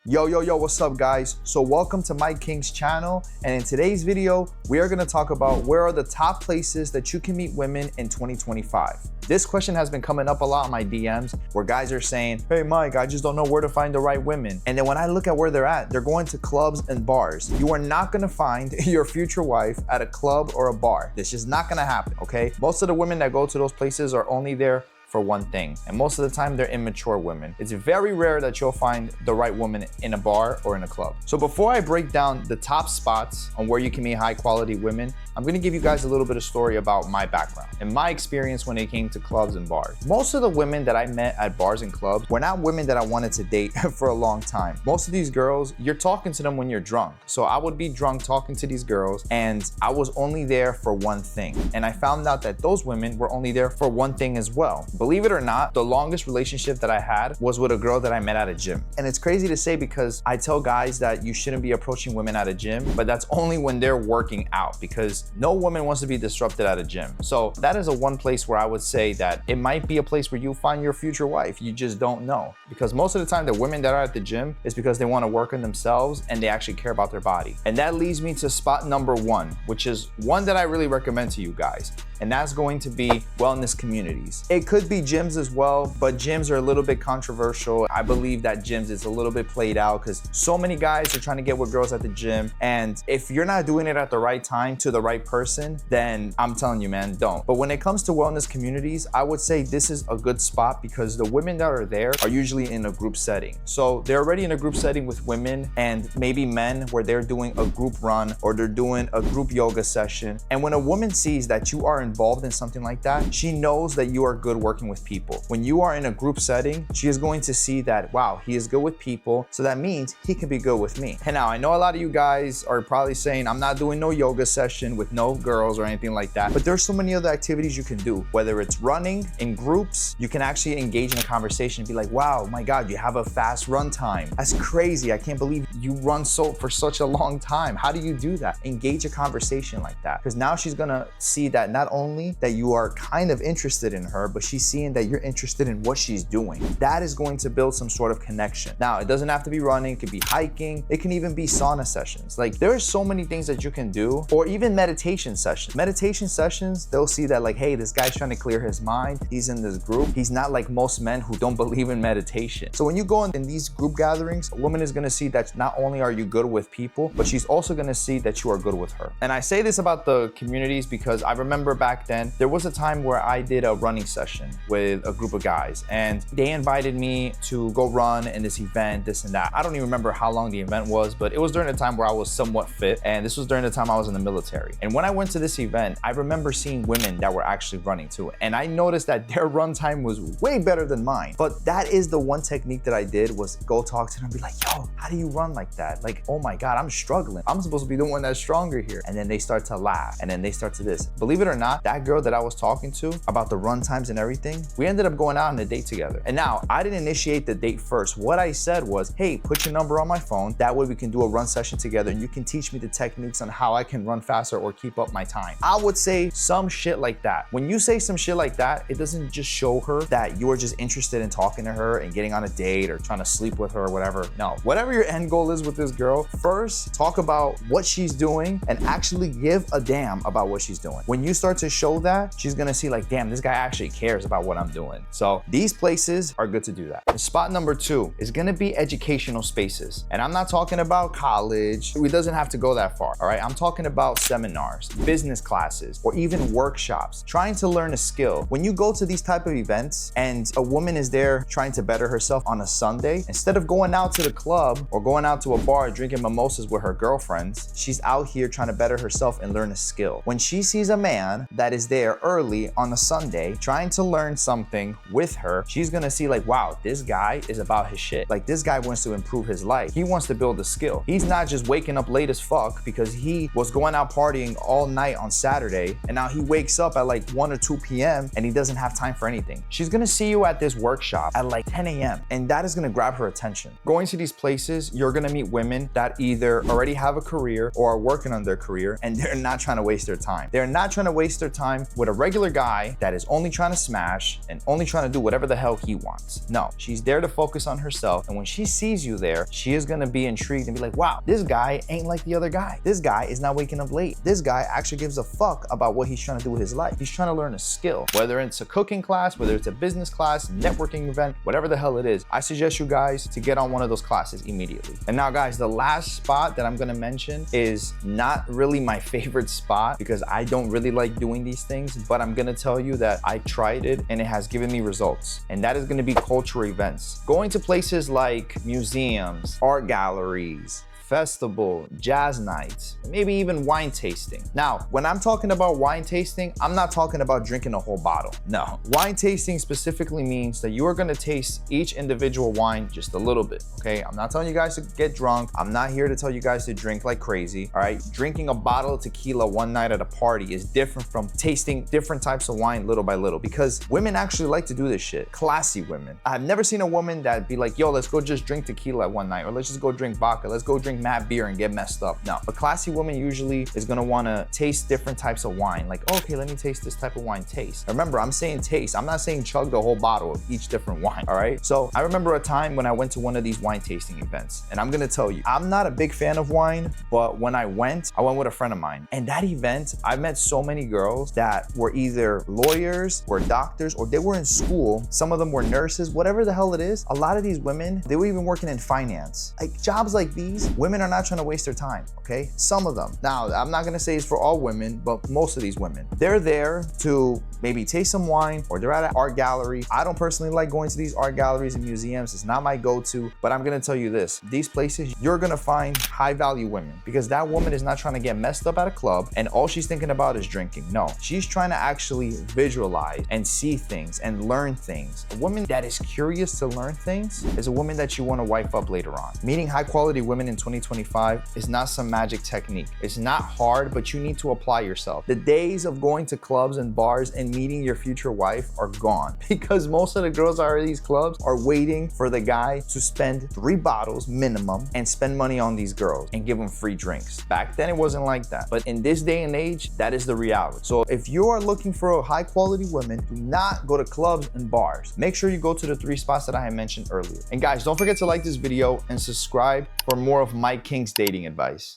Yo, what's up guys? So welcome to Mike King's channel, and in today's video, we are gonna talk about where are the top places that you can meet women in 2025. This question has been coming up a lot in my DMs where guys are saying, hey Mike, I just don't know where to find the right women. And then when I look at where they're at, they're going to clubs and bars. You are not gonna find your future wife at a club or a bar. This is not gonna happen, okay? Most of the women that go to those places are only there for one thing, and most of the time they're immature women. It's very rare that you'll find the right woman in a bar or in a club. So before I break down the top spots on where you can meet high quality women, I'm gonna give you guys a little bit of story about my background and my experience when it came to clubs and bars. Most of the women that I met at bars and clubs were not women that I wanted to date for a long time. Most of these girls, you're talking to them when you're drunk. So I would be drunk talking to these girls, and I was only there for one thing. And I found out that those women were only there for one thing as well. Believe it or not, the longest relationship that I had was with a girl that I met at a gym. And it's crazy to say because I tell guys that you shouldn't be approaching women at a gym, but that's only when they're working out, because no woman wants to be disrupted at a gym. So that is one place where I would say that it might be a place where you find your future wife. You just don't know, because most of the time the women that are at the gym is because they want to work on themselves and they actually care about their body. And that leads me to spot number one, which is one that I really recommend to you guys. And that's going to be wellness communities. It could be gyms as well, but gyms are a little bit controversial. I believe that gyms is a little bit played out because so many guys are trying to get with girls at the gym. And if you're not doing it at the right time to the right person, then I'm telling you, man, don't. But when it comes to wellness communities, I would say this is a good spot because the women that are there are usually in a group setting. So they're already in a group setting with women and maybe men where they're doing a group run or they're doing a group yoga session. And when a woman sees that you are involved in something like that, she knows that you are good working with people. When you are in a group setting, she is going to see that, wow, he is good with people, so that means he can be good with me. And now I know a lot of you guys are probably saying, I'm not doing no yoga session with no girls or anything like that, but there's so many other activities you can do. Whether it's running in groups, you can actually engage in a conversation and be like, wow, my God, you have a fast run time. That's crazy. I can't believe you run for such a long time. How do you do that? Engage a conversation like that, because now she's gonna see that not only that you are kind of interested in her, but she's seeing that you're interested in what she's doing. That is going to build some sort of connection. Now, it doesn't have to be running, it could be hiking, it can even be sauna sessions. Like, there are so many things that you can do, or even meditation sessions. Meditation sessions, they'll see that like, hey, this guy's trying to clear his mind. He's in this group. He's not like most men who don't believe in meditation. So when you go in these group gatherings, a woman is gonna see that not only are you good with people, but she's also gonna see that you are good with her. And I say this about the communities because I remember back then, there was a time where I did a running session with a group of guys, and they invited me to go run in this event, this and that. I don't even remember how long the event was, but it was during the time where I was somewhat fit, and this was during the time I was in the military. And when I went to this event, I remember seeing women that were actually running too, and I noticed that their run time was way better than mine. But that is the one technique that I did, was go talk to them and be like, yo, how do you run like that? Like, oh my God, I'm struggling. I'm supposed to be the one that's stronger here. And then they start to laugh, and then they start to this. Believe it or not, that girl that I was talking to about the run times and everything, we ended up going out on a date together. And now, I didn't initiate the date first. What I said was, hey, put your number on my phone. That way we can do a run session together and you can teach me the techniques on how I can run faster or keep up my time. I would say some shit like that. When you say some shit like that, it doesn't just show her that you're just interested in talking to her and getting on a date or trying to sleep with her or whatever. No, whatever your end goal is with this girl, first talk about what she's doing and actually give a damn about what she's doing. When you start to show that, she's gonna see like, damn, this guy actually cares about what I'm doing. So these places are good to do that. And spot number two is gonna be educational spaces. And I'm not talking about college. It doesn't have to go that far, all right? I'm talking about seminars, business classes, or even workshops, trying to learn a skill. When you go to these type of events and a woman is there trying to better herself on a Sunday, instead of going out to the club or going out to a bar drinking mimosas with her girlfriends, she's out here trying to better herself and learn a skill. When she sees a man that is there early on a Sunday trying to learn something with her, she's gonna see like, wow, this guy is about his shit. Like, this guy wants to improve his life. He wants to build a skill. He's not just waking up late as fuck because he was going out partying all night on Saturday and now he wakes up at like 1 or 2 p.m. and he doesn't have time for anything. She's gonna see you at this workshop at like 10 a.m. and that is gonna grab her attention. Going to these places, you're gonna meet women that either already have a career or are working on their career, and they're not trying to waste their time. They're not trying to waste their their time with a regular guy that is only trying to smash and only trying to do whatever the hell he wants. No, she's there to focus on herself. And when she sees you there, she is gonna be intrigued and be like, wow, this guy ain't like the other guy. This guy is not waking up late. This guy actually gives a fuck about what he's trying to do with his life. He's trying to learn a skill, whether it's a cooking class, whether it's a business class, networking event, whatever the hell it is. I suggest you guys to get on one of those classes immediately. And now guys, the last spot that I'm gonna mention is not really my favorite spot because I don't really like doing these things, but I'm gonna tell you that I tried it and it has given me results. And that is gonna be cultural events. Going to places like museums, art galleries, festival, jazz nights, maybe even wine tasting. Now, when I'm talking about wine tasting, I'm not talking about drinking a whole bottle. No. Wine tasting specifically means that you are gonna taste each individual wine just a little bit, okay? I'm not telling you guys to get drunk. I'm not here to tell you guys to drink like crazy, all right? Drinking a bottle of tequila one night at a party is different from tasting different types of wine little by little because women actually like to do this shit. Classy women. I've never seen a woman that be like, yo, let's go just drink tequila one night, or let's just go drink vodka. Let's go drink mad beer and get messed up. No, a classy woman usually is gonna wanna taste different types of wine. Like, okay, let me taste this type of wine taste. Remember, I'm saying taste. I'm not saying chug the whole bottle of each different wine, all right? So I remember a time when I went to one of these wine tasting events, and I'm gonna tell you, I'm not a big fan of wine, but when I went with a friend of mine. And that event, I met so many girls that were either lawyers, or doctors, or they were in school. Some of them were nurses, whatever the hell it is. A lot of these women, they were even working in finance. Like jobs like these, women are not trying to waste their time, okay? Some of them. Now, I'm not gonna say it's for all women, but most of these women, they're there to maybe taste some wine, or they're at an art gallery. I don't personally like going to these art galleries and museums. It's not my go-to, but I'm gonna tell you this. These places, you're gonna find high value women because that woman is not trying to get messed up at a club and all she's thinking about is drinking. No, she's trying to actually visualize and see things and learn things. A woman that is curious to learn things is a woman that you wanna wife up later on. Meeting high quality women in 2025 is not some magic technique. It's not hard, but you need to apply yourself. The days of going to clubs and bars and meeting your future wife are gone because most of the girls that are at these clubs are waiting for the guy to spend 3 bottles minimum and spend money on these girls and give them free drinks. Back then it wasn't like that, but in this day and age, that is the reality. So if you are looking for a high quality woman, do not go to clubs and bars. Make sure you go to the 3 spots that I had mentioned earlier. And guys, don't forget to like this video and subscribe for more of Mike King's dating advice.